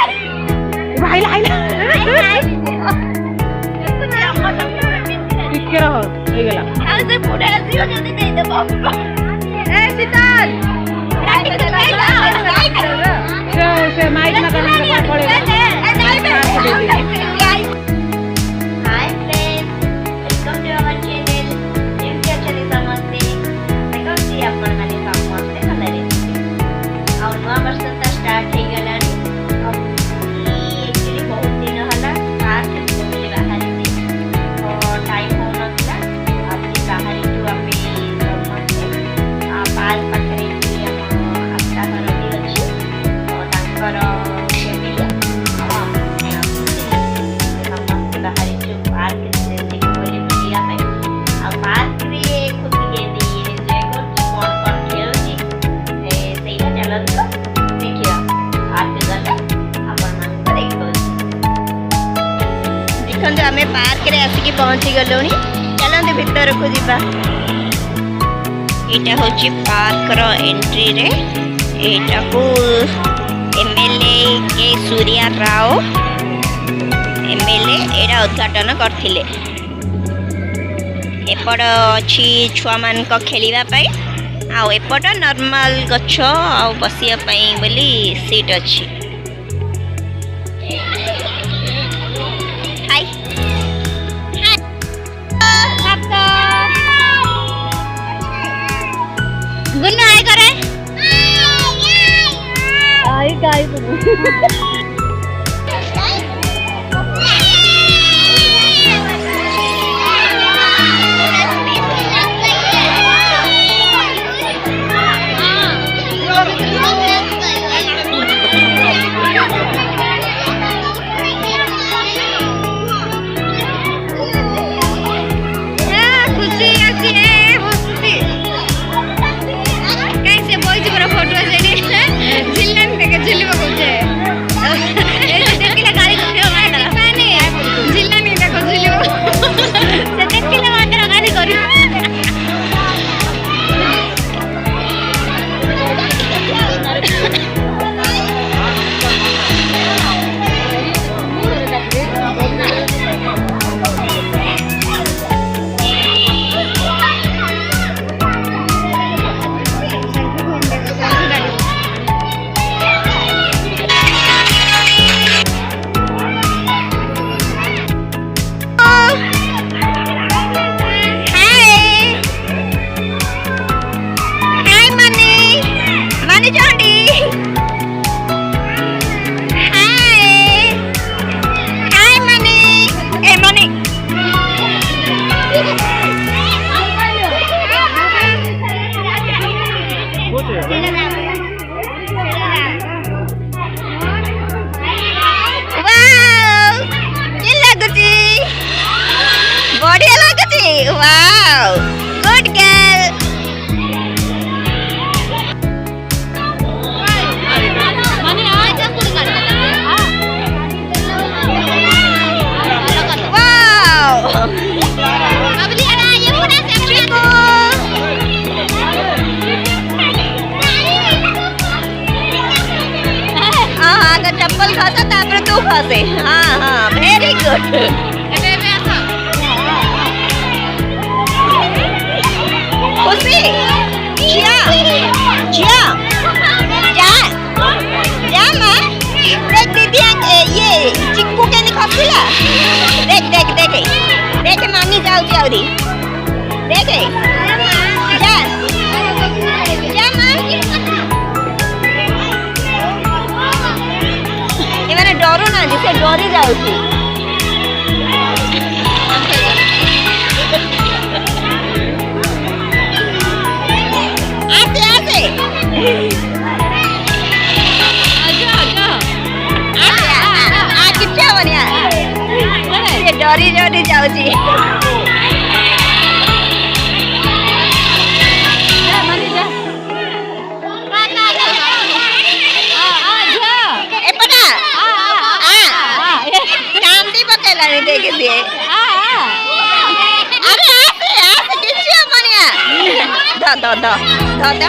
ହାଇଲା ହାଇଲା ଟିକେ ରହ ହେଇଗଲା ଆଉ ସେ ପୁରା ଆସିବ ଯଦି ଦେଇଦେବ ଏ ଶୀତଲ ସେ ମାଇକ୍ ନା କଣ ପଳେଇବ hi friends welcome to our channel जेमती अछली समस्ते देखि आपण माने समस्ते भलरे आ नवा वर्ष त स्टार्ट हे गलानी एक्चुअली बहुत दिन हला पार्क घूमले बाहरी थी तो टाइम हो नथला आज बाहरी टू आमे समस्ते पार्क पाखरे हम आपका घर भी अछि तो तांकर आमे पार्क रे आसिकी पहुंची गलोनी चलंदे भीतर को जीवा एटा होची पार्क रो एंट्री रे एटा को एमएलए के सूर्या राव एमएलए एटा उद्घाटन करथिले एपट अछि छुआ मान को खेलिबा पई आ एपट नॉर्मल गछ आ बसिया पई बोली सीट अछि हाय गुन्नू आय करे आई गाय Wow, good girl. Wow. अगर चप्पल खाता तापर तू फसे हाँ हाँ वेरी गुड खुशी जिया जिया जा जा मां देख दीदी ये चिक्कू के नहीं खसला देख देख देख देख मामी जाऊ जाऊरी देख जा जा मां ये मैंने डरो ना जिसे डरी जाऊची डरी डरी जाऊची देख दिए अरे आसे आसे किसी मनिया दा दा दा दा दा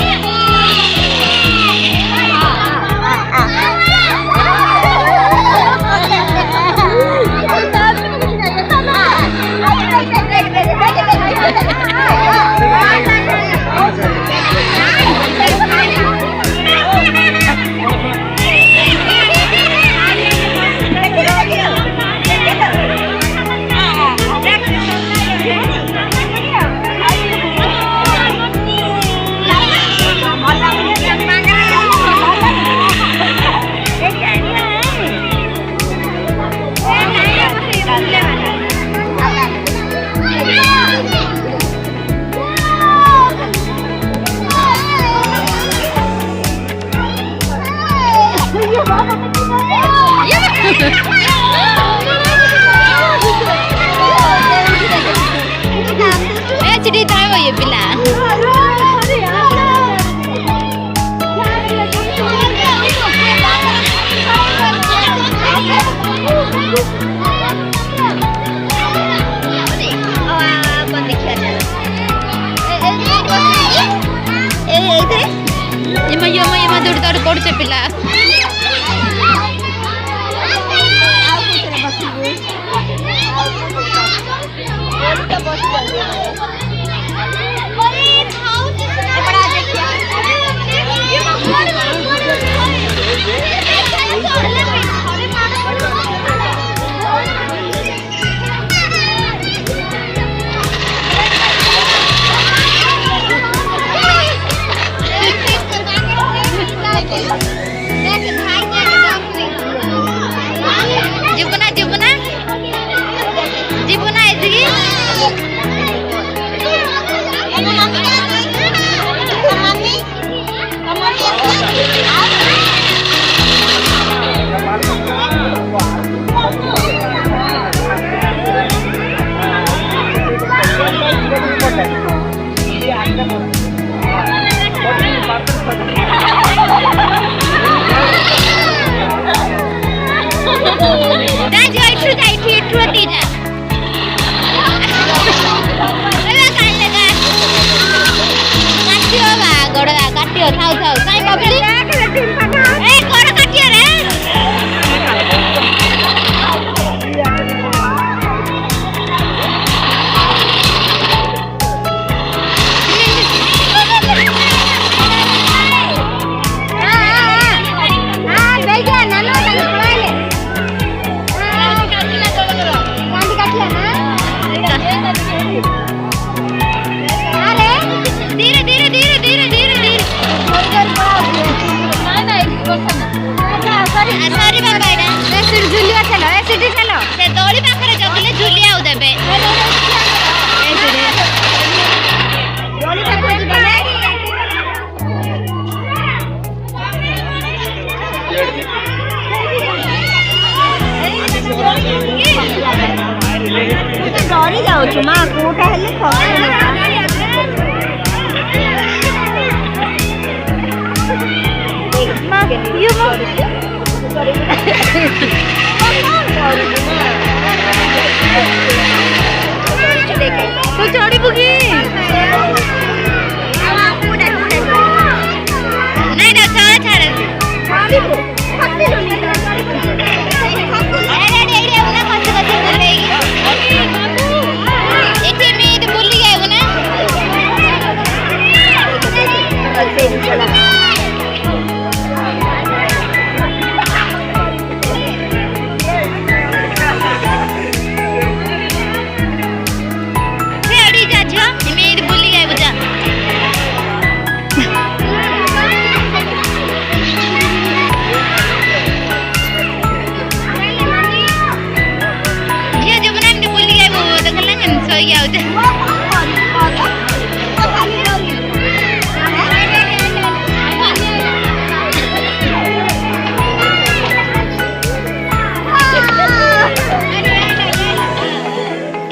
चिटी तय भयो पिला यमा दौड़ दौड़ पड़छ पिला जीवना जीवना जीवना एतिकी थाउ थाउ काई बबली ए गोड़ काटियो रे बेगा नानो तंग पळाले कांदी काटला ना अरे धीरे धीरे धीरे धीरे धीरे सॉरी बाबा एडा एसिड झुलिया चलो एसिड चलो से दोली पाखरे जगले झुलिया आउ देबे एसिड दोली पाखरे जगले डरी जाउ छु मा कोठा हेले You तो चढ़ी बुगी नहीं ना चढ़ छाड़े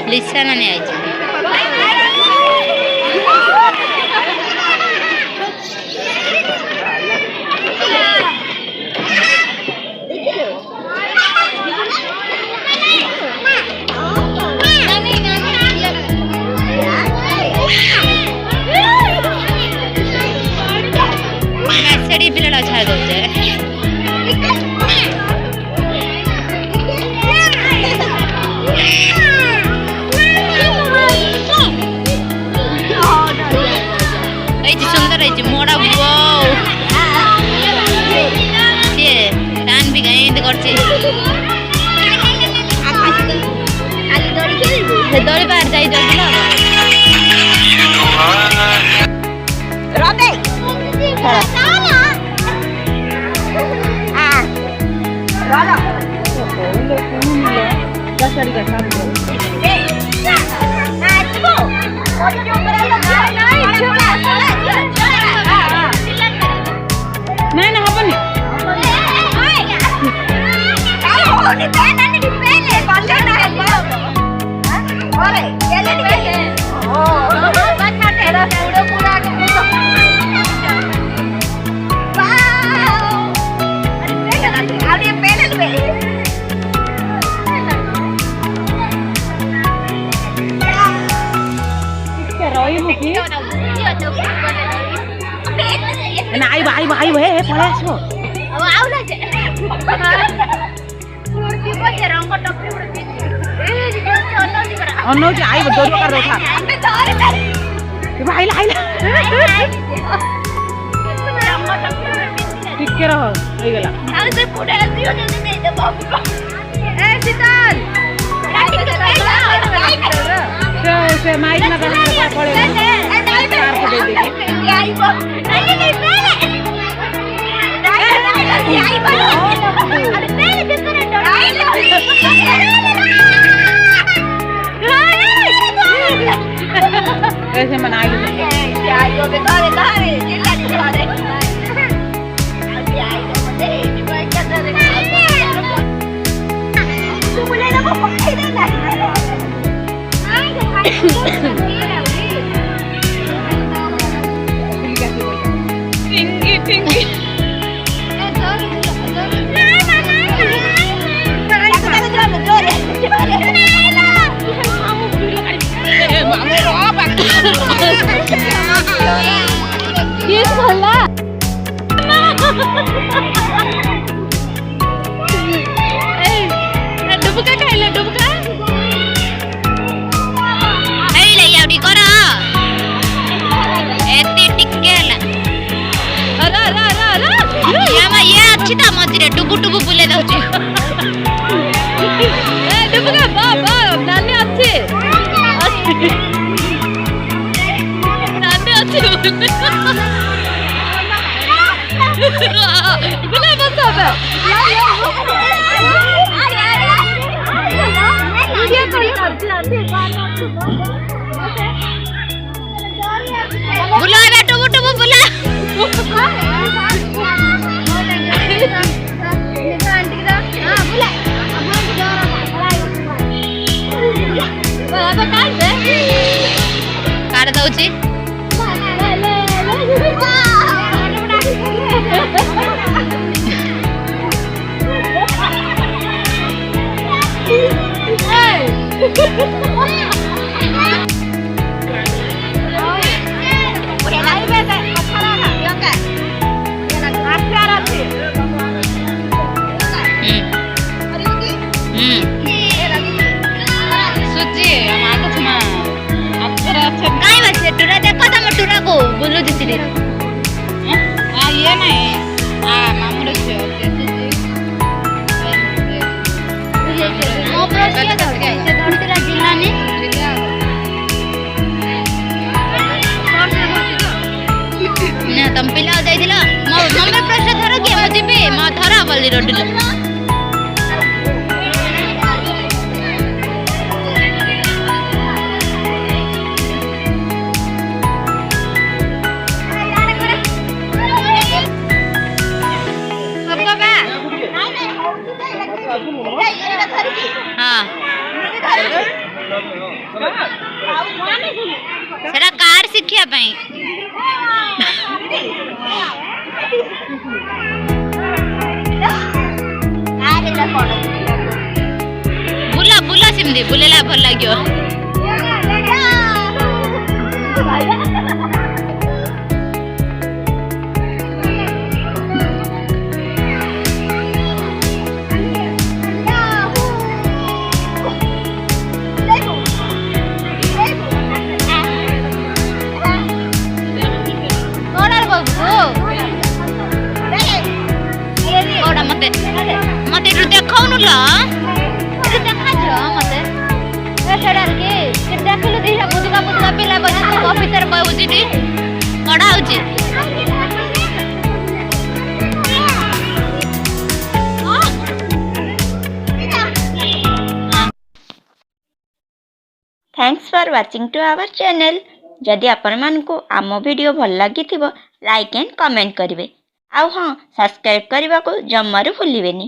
लिसा माने आई मैसेडी पिलड़ा छा दउते मोड़ा डान भी गए दौड़ी बाहर जाई ना ना हबनी होनी दे नानी की पहले बल्ले ना ओरे केले नी के ओ बच्चा तेरा पूरा पूरा के वाओ अरे पहले ना आगे पहले ले के रही हो की ना आई भाई भाई हे पळे आसो अब आउला जे मूर्ति को जे रंग टपी उड़ती ए अन्नो जी आई दो कर दो था भाई लाई ठीक के रहो होई गेला आउ से पुडे दियो जे नहीं दे बाबू को ए शीतल से माइक ना करने का पड़े कार को दे देगी आई बो नहीं नहीं पहले आई बो अरे पहले कितने डराई कैसे मनाई लो आई बो बेचारे धारे जिला जिला आई तो मुझे डिवाइ कर दे तू बोले ना वो पक्का ही ना आई तो खाई पिंगी पिंगी किस भला डुबका खाइले डुबका खाइले याडी करा एते टिकेला अरे अरे अरे अरे यामा ये अच्छी ता मझिरे टुकु टुकु बुले दउची ए डुबका बा बा नानी अच्छी नानी अच्छी बुले बस अब ये कोई करती आती बुला बेटू बुटू बुला କାଢ ଦଉଛି बोलो जिसने ये नहीं मामूल से तुम पिला जाइल मम्मी प्रश्न थर किए मुझे थरा बोली रोटिल सेरा कार शिक्षा पई बुला बुला सिमदी बुलेला भल लाग्यो मते देखाउनु ल देखा छ मते एठडार के देखलु दिहा बुदुका बुदुका पिला बजे तो ऑफिसर बउजी दी कड़ा होची thanks for watching to our channel. जदि आपण मानकु आम वीडियो भल लगी लाइक एंड कमेंट करेंगे। आउ हाँ सब्सक्राइब करने को जमारू भूलिबेनी।